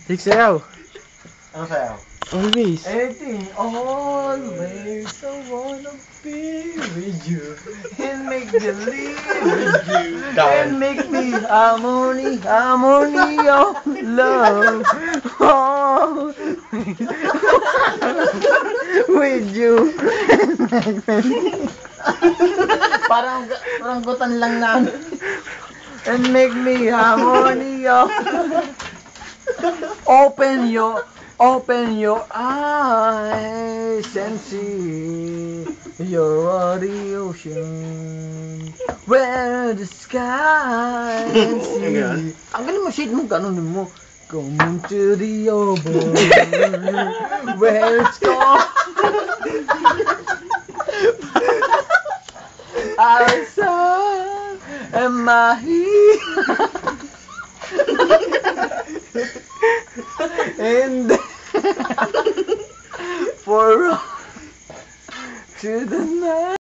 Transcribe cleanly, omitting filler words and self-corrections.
Sige, sayaw. Ano sa'yo? Always. Anything, always I wanna be with you and make believe with you and make me harmony of love. Oh, with you. parang gutan lang namin. And make me harmony of Open your eyes and see you're the ocean where the sky and sea. Ang galing mo, shade mo, ganun mo. Come into the open where it's gone. Outside and my heat. And for to the night.